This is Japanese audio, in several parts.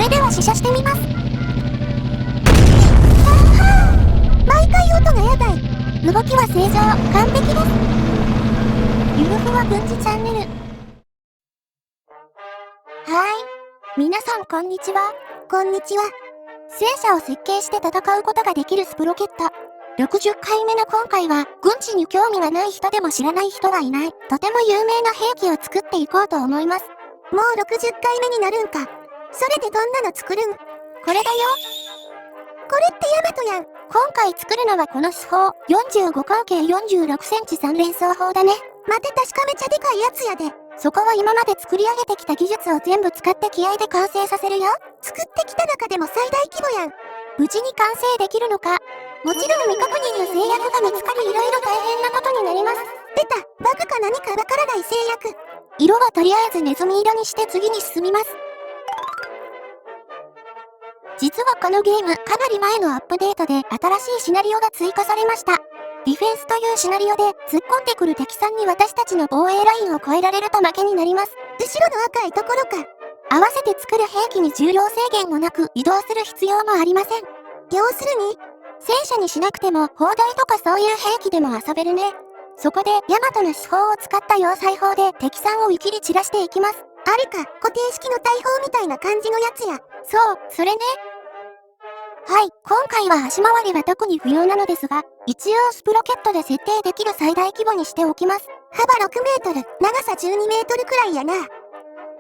れでは試写してみます。毎回音がやばい。動きは正常、完璧です。ゆるふわ軍事チャンネル。皆さんこんにちは。こんにちは。戦車を設計して戦うことができるスプロケット。60回目の今回は、軍事に興味がない人でも知らない人はいない、とても有名な兵器を作っていこうと思います。もう60回目になるんか。それでどんなの作るん？これだよ。これってヤマトやん。今回作るのはこの手法、45口径46センチ3連装砲だね。待て、確かめちゃでかいやつやで。そこは今まで作り上げてきた技術を全部使って気合で完成させるよ。作ってきた中でも最大規模やん。無事に完成できるのか。もちろん未確認の制約が見つかりいろいろ大変なことになります。出た、バグか何かわからない制約。色はとりあえずネズミ色にして次に進みます。実はこのゲーム、かなり前のアップデートで新しいシナリオが追加されました。ディフェンスというシナリオで突っ込んでくる敵さんに私たちの防衛ラインを越えられると負けになります。後ろの赤いところか。合わせて作る兵器に重量制限もなく移動する必要もありません。要するに、戦車にしなくても砲台とかそういう兵器でも遊べるね。そこでヤマトの手法を使った要塞砲で敵さんを見切り散らしていきます。あれか、固定式の大砲みたいな感じのやつや。そう、それね。はい、今回は足回りは特に不要なのですが、一応スプロケットで設定できる最大規模にしておきます。幅6メートル、長さ12メートルくらいやな。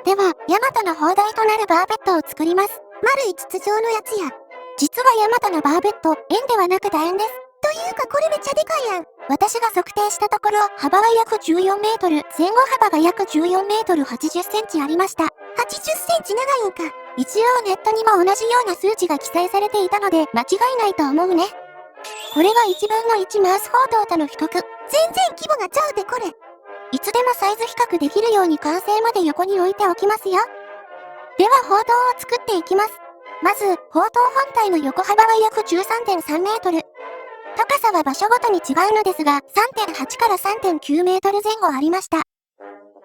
では、ヤマトの砲台となるバーベットを作ります。丸い筒状のやつや。実はヤマトのバーベット、円ではなく楕円です。というかこれめっちゃでかいやん。私が測定したところ、幅は約14メートル、前後幅が約14メートル80センチありました。80センチ長いんか。一応ネットにも同じような数値が記載されていたので間違いないと思うね。これが1分の1マウス砲塔との比較。全然規模がちゃうでこれ。いつでもサイズ比較できるように完成まで横に置いておきますよ。では砲塔を作っていきます。まず、砲塔本体の横幅は約 13.3 メートル。高さは場所ごとに違うのですが、3.8 から 3.9 メートル前後ありました。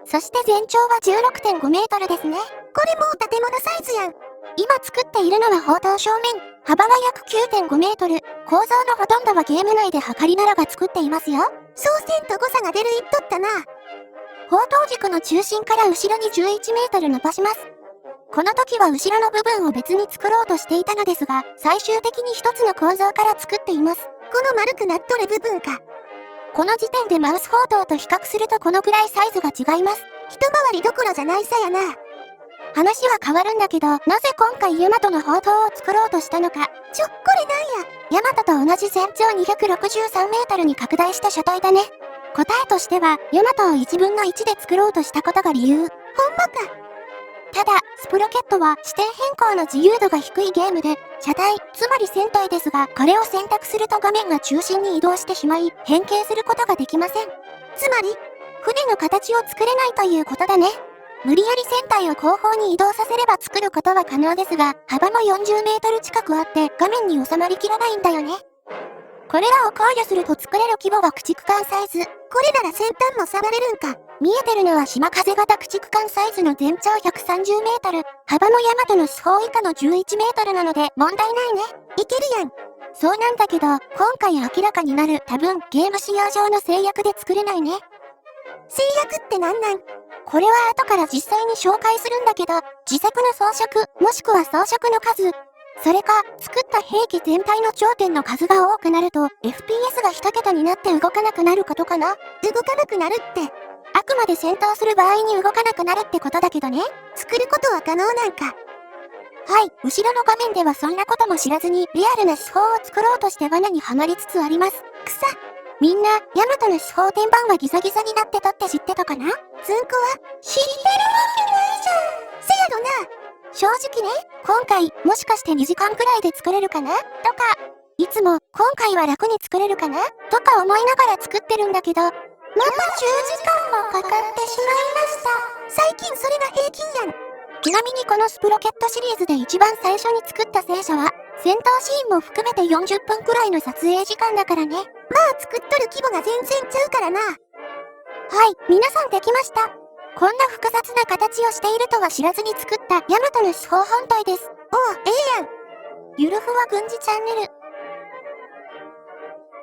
そして全長は 16.5 メートルですね。これもう建物サイズやん。今作っているのは砲塔正面。幅は約 9.5 メートル。構造のほとんどはゲーム内で測りならが作っていますよ。そうせんと誤差が出る言っとったな。砲塔軸の中心から後ろに11メートル伸ばします。この時は後ろの部分を別に作ろうとしていたのですが、最終的に一つの構造から作っています。この丸くなっとる部分か。この時点でマウス砲塔と比較するとこのくらいサイズが違います。一回りどころじゃないさやな。話は変わるんだけど、なぜ今回ヤマトの砲塔を作ろうとしたのか。これなんや。ヤマトと同じ全長263メートルに拡大した車体だね。答えとしては、ヤマトを1分の1で作ろうとしたことが理由。ほんまか。ただ、スプロケットは視点変更の自由度が低いゲームで、車体、つまり船体ですが、これを選択すると画面が中心に移動してしまい、変形することができません。つまり、船の形を作れないということだね。無理やり船体を後方に移動させれば作ることは可能ですが、幅も40メートル近くあって画面に収まりきらないんだよね。これらを考慮すると作れる規模は駆逐艦サイズ。これなら先端も触れるんか。見えてるのは島風型駆逐艦サイズの全長130メートル。幅もヤマトの手法以下の11メートルなので問題ないね。いけるやん。そうなんだけど、今回明らかになる多分ゲーム仕様上の制約で作れないね。制約ってなんなん？これは後から実際に紹介するんだけど、自作の装飾、もしくは装飾の数、それか、作った兵器全体の頂点の数が多くなると、FPS が1桁になって動かなくなることかな。動かなくなるって。あくまで戦闘する場合に動かなくなるってことだけどね。作ることは可能なんか。はい、後ろの画面ではそんなことも知らずに、リアルな手法を作ろうとして罠にはまりつつあります。みんな、ヤマトの手法天板はギザギザになってたって知ってたかな？ずんこは、知ってるわけないじゃん。せやろな。正直ね、今回、もしかして2時間くらいで作れるかなとか、いつも、今回は楽に作れるかなとか思いながら作ってるんだけど、また10時間もかかってしまいました。最近それが平均やん。ちなみにこのスプロケットシリーズで一番最初に作った戦車は、戦闘シーンも含めて40分くらいの撮影時間だからね。まあ作っとる規模が全然ちゃうからな。はい、皆さんできました。こんな複雑な形をしているとは知らずに作ったヤマトの手法本体です。ええやん。ゆるふわ軍事チャンネル。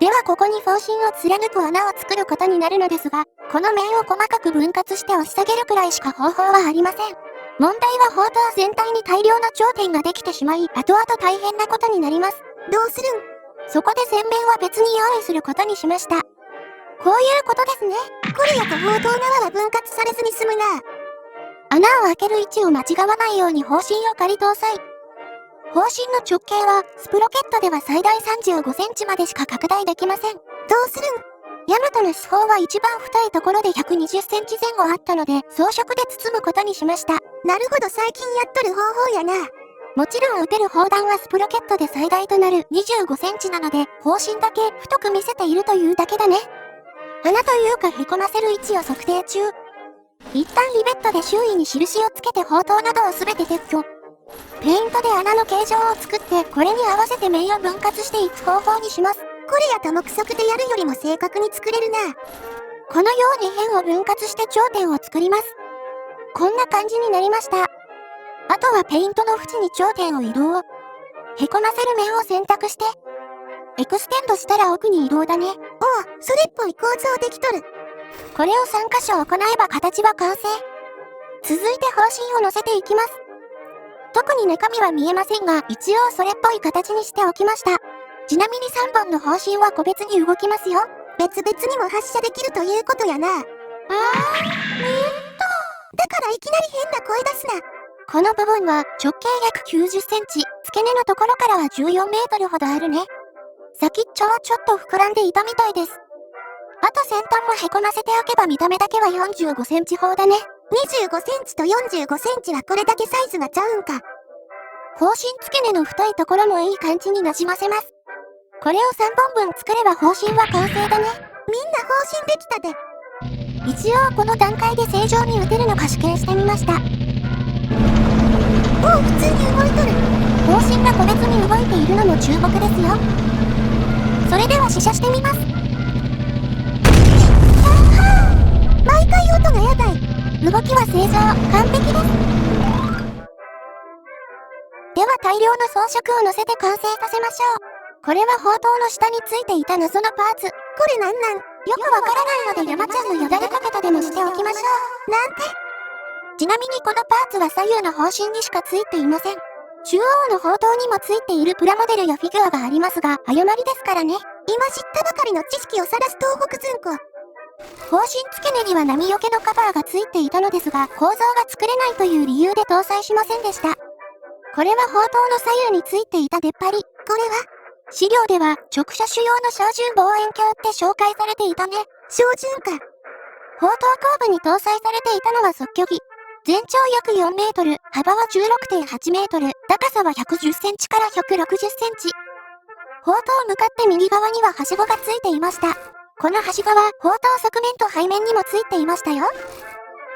ではここに方針を貫く穴を作ることになるのですが、この面を細かく分割して押し下げるくらいしか方法はありません。問題は砲塔全体に大量な頂点ができてしまい、後々大変なことになります。どうするん？そこで洗面は別に用意することにしました。こういうことですね。これやと砲塔側は分割されずに済むな。穴を開ける位置を間違わないように方針を仮搭載。方針の直径は、スプロケットでは最大35センチまでしか拡大できません。どうするん？ヤマトの四方は一番太いところで120センチ前後あったので、装飾で包むことにしました。なるほど、最近やっとる方法やな。もちろん撃てる砲弾はスプロケットで最大となる25センチなので、方針だけ太く見せているというだけだね。穴というか凹ませる位置を測定中。一旦リベットで周囲に印をつけて砲塔などをすべて撤去。ペイントで穴の形状を作って、これに合わせて面を分割していく方法にします。これやと目測でやるよりも正確に作れるな。このように辺を分割して頂点を作ります。こんな感じになりました。あとはペイントの縁に頂点を移動。へこませる面を選択して、エクステンドしたら奥に移動だね。それっぽい構造できとる。これを3箇所行えば形は完成。続いて方針を乗せていきます。特に中身は見えませんが、一応それっぽい形にしておきました。ちなみに3本の方針は個別に動きますよ。別々にも発射できるということやな。だからいきなり変な声出すな。この部分は直径約90センチ、付け根のところからは14メートルほどあるね。先っちょはちょっと膨らんでいたみたいです。あと先端もへこませておけば見た目だけは45センチ砲だね。25センチと45センチはこれだけサイズがちゃうんか。方針付け根の太いところもいい感じになじませます。これを3本分作れば方針は完成だね。みんな方針できたで。一応この段階で正常に撃てるのか試験してみました。普通に動いとる。方針が個別に動いているのも注目ですよ。それでは試射してみます。毎回音がやばい。動きは正常、完璧です。では大量の装飾を乗せて完成させましょう。これは砲塔の下についていた謎のパーツ。これなんなん？よくわからないので山ちゃんのよだれかけたでもしておきましょう。なんて？ちなみにこのパーツは左右の方針にしかついていません。中央の砲塔にもついているプラモデルやフィギュアがありますが、誤りですからね。今知ったばかりの知識を晒す東北ずんこ。方針付け根には波よけのカバーがついていたのですが、構造が作れないという理由で搭載しませんでした。これは砲塔の左右についていた出っ張り。これは資料では直射種用の照準望遠鏡って紹介されていたね。照準か。砲塔後部に搭載されていたのは測距儀。全長約4メートル、幅は 16.8 メートル、高さは110センチから160センチ。砲塔向かって右側にははしごがついていました。このはしごは砲塔側面と背面にもついていましたよ。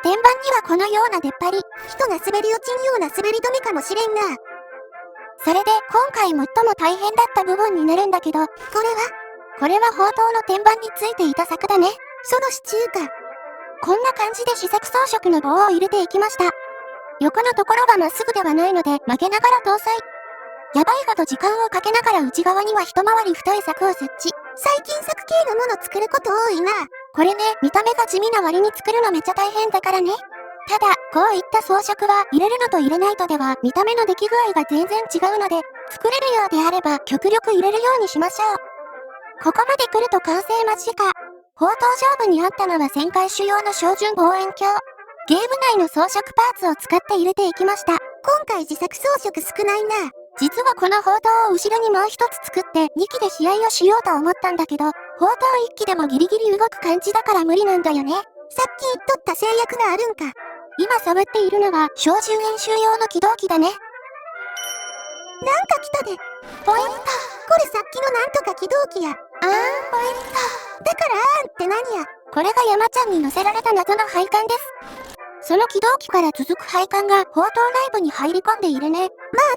天板にはこのような出っ張り。人が滑り落ちんような滑り止めかもしれんな。それで今回最も大変だった部分になるんだけど、これは砲塔の天板についていた柵だね。その支柱か。こんな感じで試作装飾の棒を入れていきました。横のところがまっすぐではないので曲げながら搭載。やばいほど時間をかけながら内側には一回り太い柵を設置。最近柵系のもの作ること多いな。これね、見た目が地味な割に作るのめっちゃ大変だからね。ただ、こういった装飾は入れるのと入れないとでは見た目の出来具合が全然違うので、作れるようであれば極力入れるようにしましょう。ここまで来ると完成間近。砲塔上部にあったのは旋回種用の照準望遠鏡。ゲーム内の装飾パーツを使って入れていきました。今回自作装飾少ないな。実はこの砲塔を後ろにもう一つ作って2機で試合をしようと思ったんだけど、砲塔1機でもギリギリ動く感じだから無理なんだよね。さっき言っとった制約があるんか。今触っているのは照準演習用の起動機だね。なんか来たで。ポイント。これさっきのなんとか起動機や。ポイント。だからって何や。これが山ちゃんに乗せられた謎の配管です。その起動機から続く配管が砲塔内部に入り込んでいるね。まあ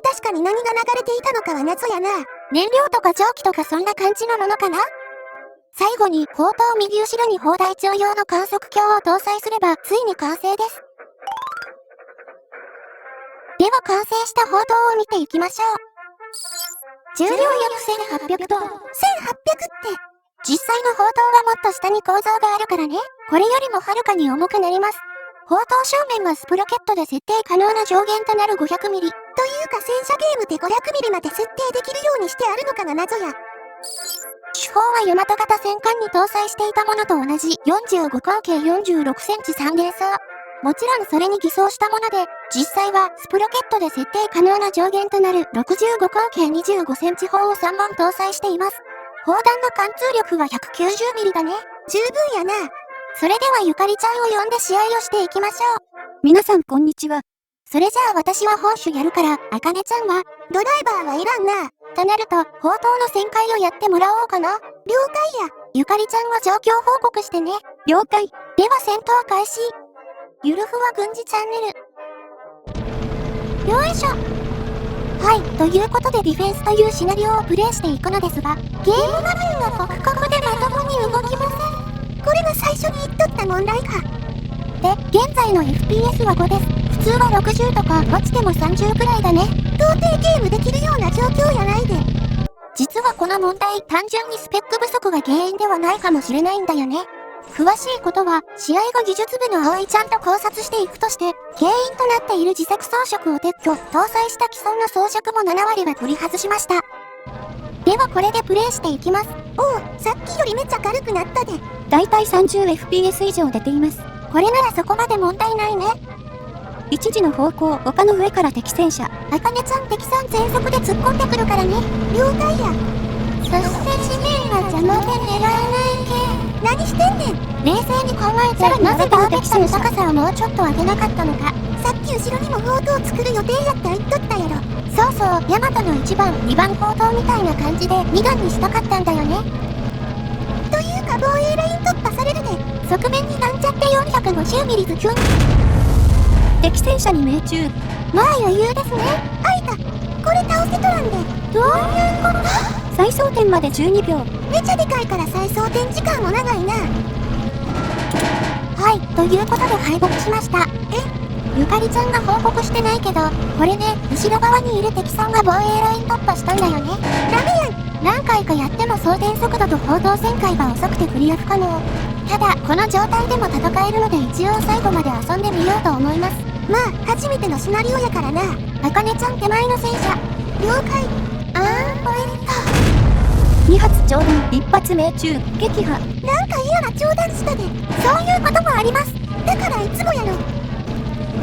確かに何が流れていたのかは謎やな。燃料とか蒸気とかそんな感じのものかな。最後に砲塔右後ろに砲台帳用の観測鏡を搭載すればついに完成です。では完成した報道を見ていきましょう。重量約1800トン。1800って、実際の砲塔はもっと下に構造があるからね。これよりもはるかに重くなります。砲塔正面はスプロケットで設定可能な上限となる500ミリ。というか戦車ゲームで500ミリまで設定できるようにしてあるのかが謎や。主砲は大和型戦艦に搭載していたものと同じ45口径46センチ3連装。もちろんそれに偽装したもので、実際はスプロケットで設定可能な上限となる65口径25センチ砲を3本搭載しています。砲弾の貫通力は190ミリだね。十分やな。それではゆかりちゃんを呼んで試合をしていきましょう。皆さんこんにちは。それじゃあ私は砲手やるから、あかねちゃんはドライバーはいらんな。となると、砲塔の旋回をやってもらおうかな。了解や。ゆかりちゃんは状況報告してね。了解。では戦闘開始。ゆるふわ軍事チャンネル。よいしょ。はい、ということでディフェンスというシナリオをプレイしていくのですが、ゲーム画面がカクカクでまともに動きません。これが最初に言っとった問題か。で、現在の FPS は5です。普通は60とか落ちても30くらいだね。到底ゲームできるような状況やないで。実はこの問題、単純にスペック不足が原因ではないかもしれないんだよね。詳しいことは、試合後技術部の葵ちゃんと考察していくとして、原因となっている自作装飾を撤去、搭載した既存の装飾も7割は取り外しました。ではこれでプレイしていきます。おお、さっきよりめっちゃ軽くなったで。だいたい 30fps 以上出ています。これならそこまで問題ないね。一時の方向、丘の上から敵戦車。あかねちゃん敵さん全速で突っ込んでくるからね。了解や。そして地面が邪魔で狙えない系。何してんねん。冷静に考えて、なぜパーフェクトの高さをもうちょっと上げなかったのか。さっき後ろにも砲塔を作る予定やって言っとったやろ。そうそう、ヤマトの1番、2番砲塔みたいな感じで2段にしたかったんだよね。というか防衛ライン突破されるで。側面になんちゃって450ミリズキュン。敵戦車に命中。まあ余裕ですね。あいた。これ倒せとらんで。どういうこと？再装填まで12秒。めちゃでかいから再装填時間も長いな。はい、ということで敗北しました。ゆかりちゃんが報告してないけど、これね、後ろ側にいる敵さんが防衛ライン突破したんだよね。ダメやん。何回かやっても装填速度と砲塔旋回が遅くてクリア不可能。ただ、この状態でも戦えるので一応最後まで遊んでみようと思います。まあ、初めてのシナリオやからな。あかねちゃん手前の戦車。了解。ポイント。2発上弾、1発命中、撃破。なんか嫌な長弾したで。そういうこともあります。だからいつもやろ。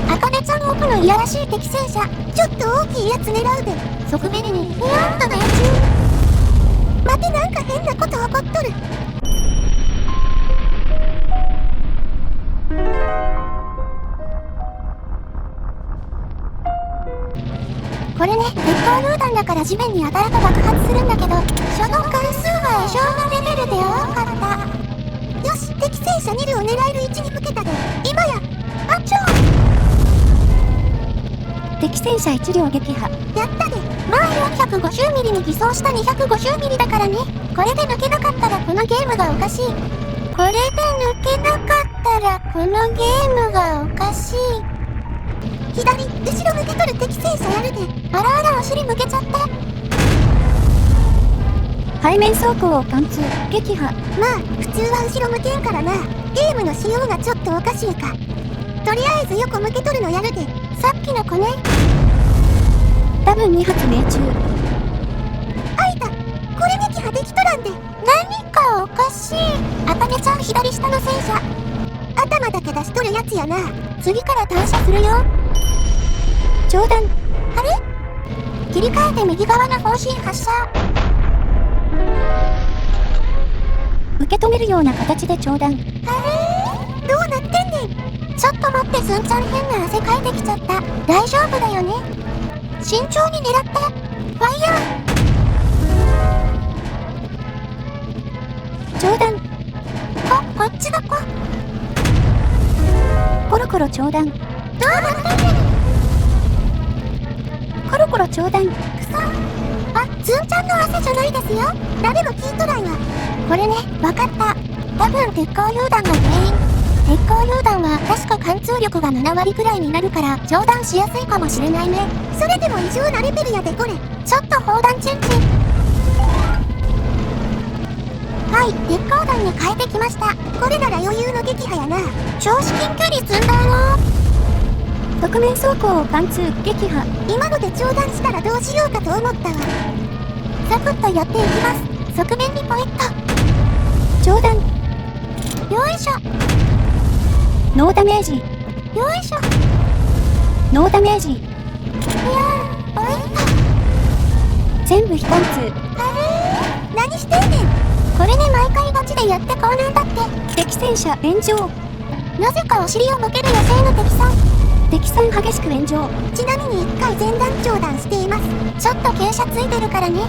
あかねちゃん奥のいやらしい敵戦車。ちょっと大きいやつ狙うで。側面に、ふやんと命中。待て、なんか変なこと起こっとる。これね、鉄鋼榴弾だから地面に当たると爆発するんだけど、その関数は異常なレベルで多かった。よし、敵戦車2両狙える位置に向けたで。今や。あっちょ敵戦車1両撃破。やったで。まあ450ミリに偽装した250ミリだからね。これで抜けなかったらこのゲームがおかしい。これで抜けなかったらこのゲームがおかしい。左、後ろ向けとる敵戦車やるで。あらあらお尻向けちゃって。背面走行を貫通、撃破。まあ、普通は後ろ向けんからな。ゲームの仕様がちょっとおかしいか。とりあえず横向けとるのやるで。さっきの子ね。多分2発命中。あいた。これ撃破できとらんで。何かおかしい。あかねちゃん左下の戦車。頭だけ出しとるやつやな。次から単射するよ。上弾。あれ？切り替えて右側の方針発射。受け止めるような形で長弾。あれ？どうなってんねん。ちょっと待ってすんちゃん変な汗かいてきちゃった。大丈夫だよね。慎重に狙って。ファイヤー。長弾。こっちだこ。コロコロ長弾。どうなってんねん。コロコロ長弾。くそ。あ、ずんちゃんの汗じゃないですよ。誰も聞いとらんわ。これね、わかった。多分鉄鋼榴弾が原因。鉄鋼榴弾は確か貫通力が7割くらいになるから上弾しやすいかもしれないね。それでも異常なレベルやでこれ。ちょっと砲弾チェンジ。はい、鉄鋼弾に変えてきました。これなら余裕の撃破やな。超至近距離積んだよ。側面走行を貫通撃破。今ので長弾したらどうしようかと思ったわ。サクッとやっていきます。側面にポイッと。上弾。よいしょ。ノーダメージ。よいしょ。ノーダメージ。いやー、ポイッと。全部非貫通。何してんねん。これね、毎回ガチでやってこうなんだって。敵戦車炎上。なぜかお尻を向ける野生の敵さん。敵さん激しく炎上。ちなみに1回前段長弾しています。ちょっと傾斜ついてるからね。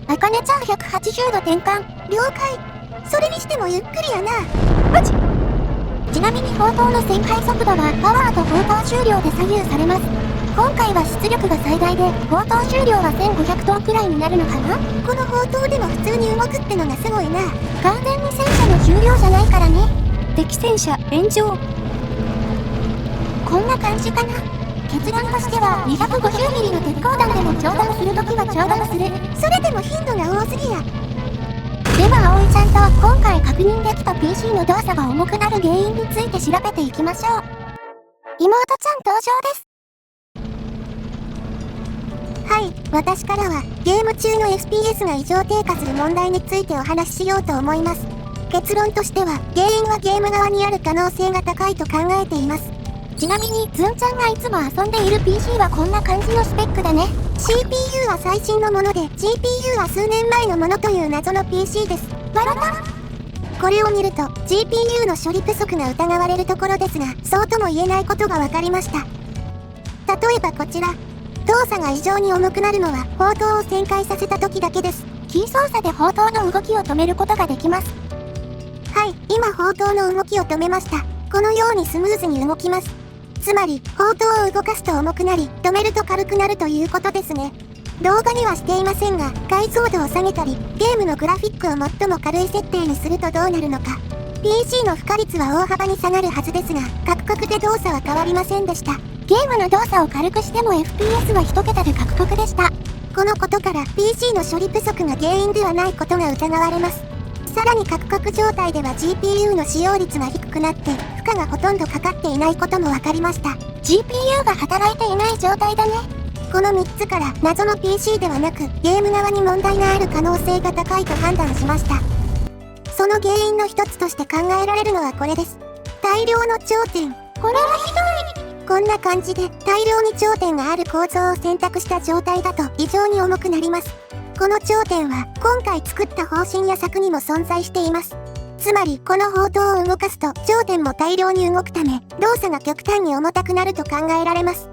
あかねちゃん180度転換。了解。それにしてもゆっくりやな。マジ。ちなみに砲塔の旋回速度はパワーと砲塔重量で左右されます。今回は出力が最大で砲塔重量は1500トンくらいになるのかな。この砲塔でも普通に動くってのがすごいな。完全に戦車の重量じゃないからね。敵戦車炎上。こんな感じかな。結論としては250ミリの鉄鋼弾でも長弾するときは長弾する。それでも頻度が多すぎや。では葵ちゃんと今回確認できた PC の動作が重くなる原因について調べていきましょう。妹ちゃん登場です。はい、私からはゲーム中の FPS が異常低下する問題についてお話ししようと思います。結論としては原因はゲーム側にある可能性が高いと考えています。ちなみにズンちゃんがいつも遊んでいる PC はこんな感じのスペックだね。 CPU は最新のもので GPU は数年前のものという謎の PC です。笑った。これを見ると GPU の処理不足が疑われるところですが、そうとも言えないことが分かりました。例えばこちら、動作が異常に重くなるのは砲塔を旋回させた時だけです。キー操作で砲塔の動きを止めることができます。はい、今砲塔の動きを止めました。このようにスムーズに動きます。つまり砲塔を動かすと重くなり、止めると軽くなるということですね。動画にはしていませんが、解像度を下げたりゲームのグラフィックを最も軽い設定にするとどうなるのか。 PC の負荷率は大幅に下がるはずですが、カクカクで動作は変わりませんでした。ゲームの動作を軽くしても FPS は1桁でカクカクでした。このことから PC の処理不足が原因ではないことが疑われます。さらにカクカク状態では GPU の使用率が低くなって負荷がほとんどかかっていないことも分かりました。 GPU が働いていない状態だね。この3つから謎の PC ではなくゲーム側に問題がある可能性が高いと判断しました。その原因の一つとして考えられるのはこれです。大量の頂点。これはひどい。こんな感じで大量に頂点がある構造を選択した状態だと異常に重くなります。この頂点は今回作った方針や策にも存在しています。つまりこの砲塔を動かすと頂点も大量に動くため動作が極端に重たくなると考えられます。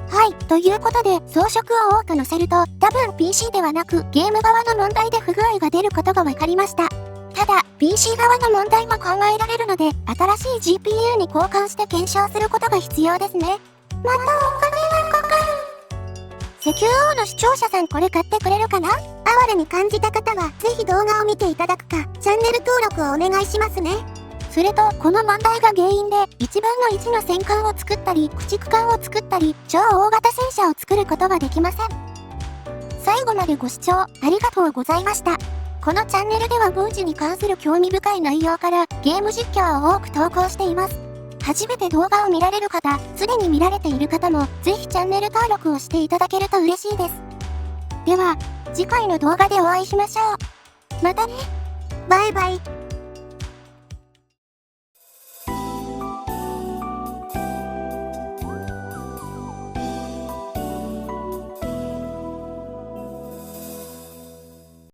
はい、ということで装飾を多く載せると多分 PC ではなくゲーム側の問題で不具合が出ることが分かりました。ただ PC 側の問題も考えられるので新しい GPU に交換して検証することが必要ですね。またお金がかかる。石油王の視聴者さんこれ買ってくれるかな。哀れに感じた方はぜひ動画を見ていただくかチャンネル登録をお願いしますね。それとこの問題が原因で1分の1の戦艦を作ったり駆逐艦を作ったり超大型戦車を作ることができません。最後までご視聴ありがとうございました。このチャンネルでは軍事に関する興味深い内容からゲーム実況を多く投稿しています。初めて動画を見られる方、すでに見られている方もぜひチャンネル登録をしていただけると嬉しいです。では次回の動画でお会いしましょう。またね。バイバイ。